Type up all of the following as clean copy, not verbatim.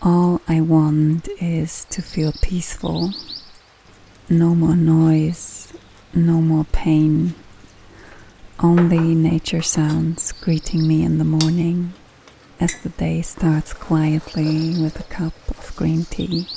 All I want is to feel peaceful. No more noise, no more pain. Only nature sounds greeting me in the morning as the day starts quietly with a cup of green tea.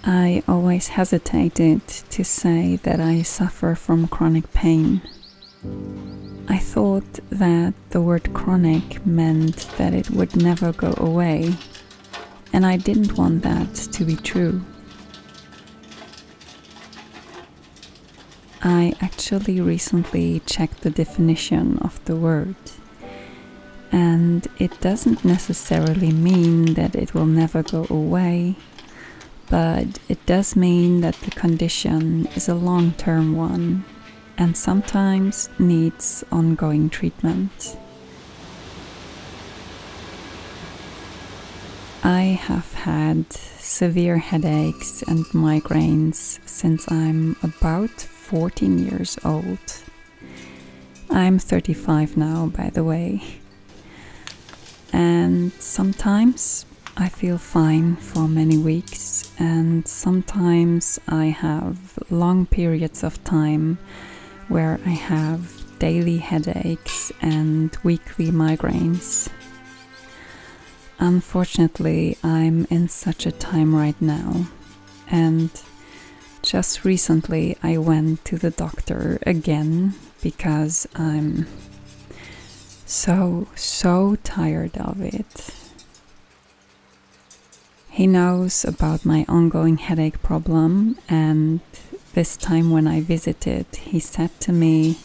I always hesitated to say that I suffer from chronic pain. I thought that the word chronic meant that it would never go away, and I didn't want that to be true. I actually recently checked the definition of the word, and it doesn't necessarily mean that it will never go away, but it does mean that the condition is a long-term one and sometimes needs ongoing treatment. I have had severe headaches and migraines since I'm about 14 years old. I'm 35 now, by the way. And sometimes I feel fine for many weeks, and sometimes I have long periods of time where I have daily headaches and weekly migraines. Unfortunately, I'm in such a time right now, and just recently I went to the doctor again because I'm so tired of it. He knows about my ongoing headache problem, and this time when I visited, he said to me,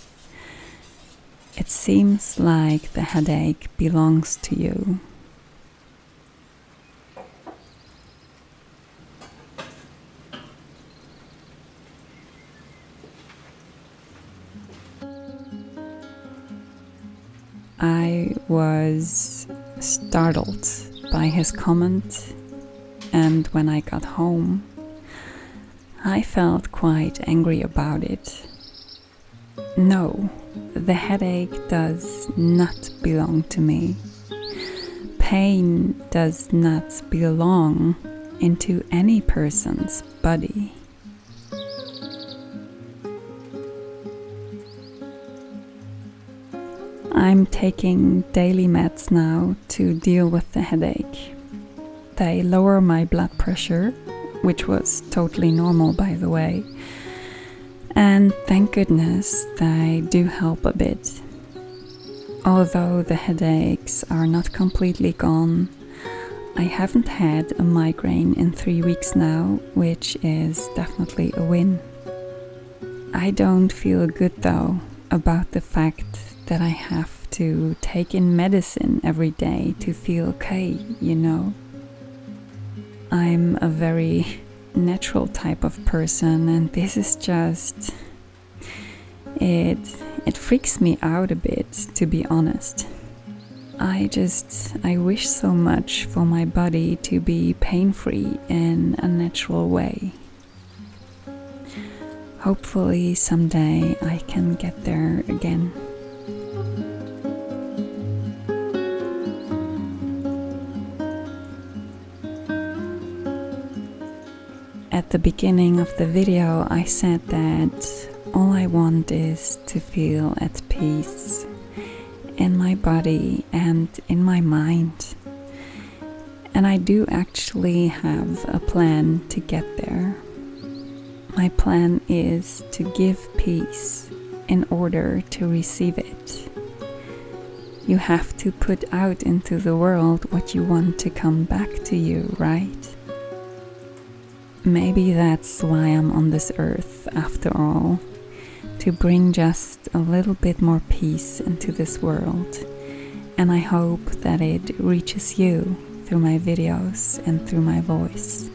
"It seems like the headache belongs to you." I was startled by his comment, and when I got home, I felt quite angry about it. No, the headache does not belong to me. Pain does not belong into any person's body. I'm taking daily meds now to deal with the headache. They lower my blood pressure, which was totally normal, by the way. And thank goodness they do help a bit. Although the headaches are not completely gone, I haven't had a migraine in 3 weeks now, which is definitely a win. I don't feel good though about the fact that I have to take in medicine every day to feel okay, you know. I'm a very natural type of person, and this is just... It freaks me out a bit, to be honest. I wish so much for my body to be pain-free in a natural way. Hopefully someday I can get there again. At the beginning of the video, I said that all I want is to feel at peace in my body and in my mind. And I do actually have a plan to get there. My plan is to give peace in order to receive it. You have to put out into the world what you want to come back to you, right? Maybe that's why I'm on this earth after all, to bring just a little bit more peace into this world. And I hope that it reaches you through my videos and through my voice.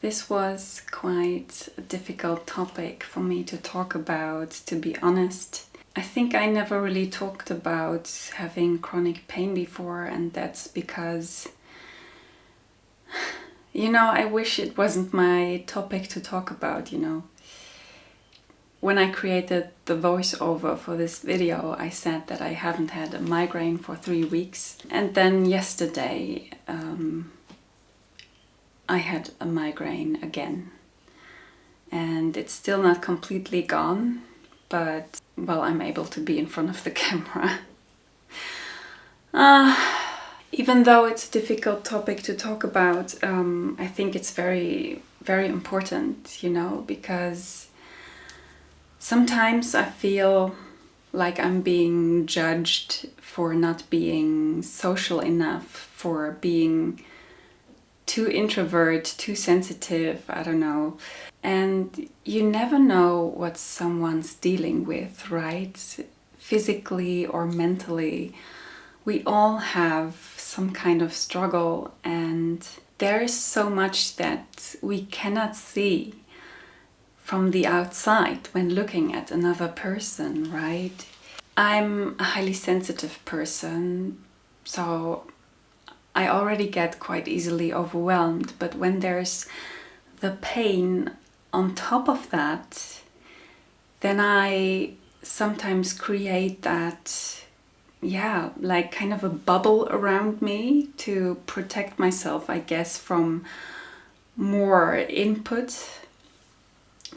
This this was quite a difficult topic for me to talk about, to be honest. I think I never really talked about having chronic pain before, and that's because, I wish it wasn't my topic to talk about, When I created the voiceover for this video, I said that I haven't had a migraine for 3 weeks. And then yesterday, I had a migraine again. And it's still not completely gone, but, well, I'm able to be in front of the camera. Even though it's a difficult topic to talk about, I think it's very, very important, because sometimes I feel like I'm being judged for not being social enough, for being too introvert, too sensitive, I don't know. And you never know what someone's dealing with, right? Physically or mentally. We all have some kind of struggle, and there is so much that we cannot see from the outside when looking at another person, right? I'm a highly sensitive person, so I already get quite easily overwhelmed, but when there's the pain on top of that, then I sometimes create that, like kind of a bubble around me to protect myself, I guess, from more input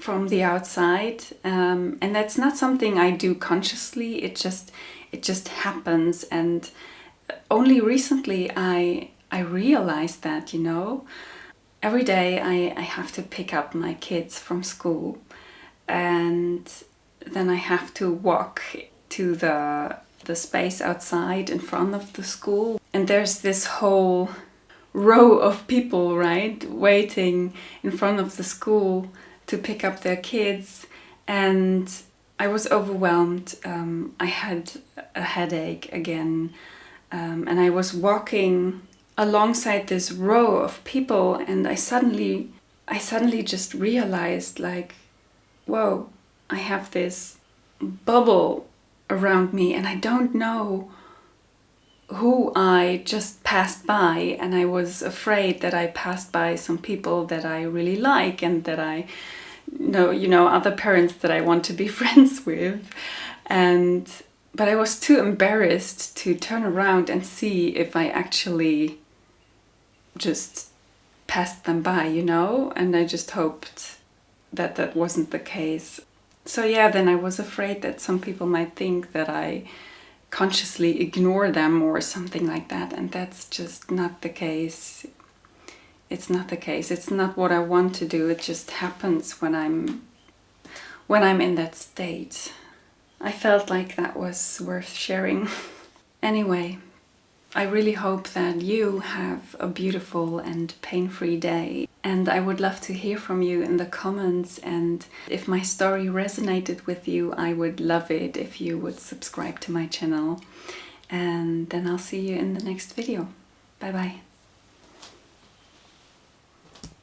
from the outside. And that's not something I do consciously, it just happens. And only recently I realized that, every day I have to pick up my kids from school, and then I have to walk to the space outside in front of the school. And there's this whole row of people, right, waiting in front of the school to pick up their kids. And I was overwhelmed. I had a headache again. And I was walking alongside this row of people, and I suddenly just realized, like, whoa, I have this bubble around me, and I don't know who I just passed by. And I was afraid that I passed by some people that I really like, and that I know, other parents that I want to be friends with. But I was too embarrassed to turn around and see if I actually just passed them by, and I just hoped that that wasn't the case. So then I was afraid that some people might think that I consciously ignore them or something like that, and that's just not the case. It's not the case. It's not what I want to do. It just happens when I'm in that state. I felt like that was worth sharing. Anyway, I really hope that you have a beautiful and pain-free day. And I would love to hear from you in the comments. And if my story resonated with you, I would love it if you would subscribe to my channel. And then I'll see you in the next video. Bye bye.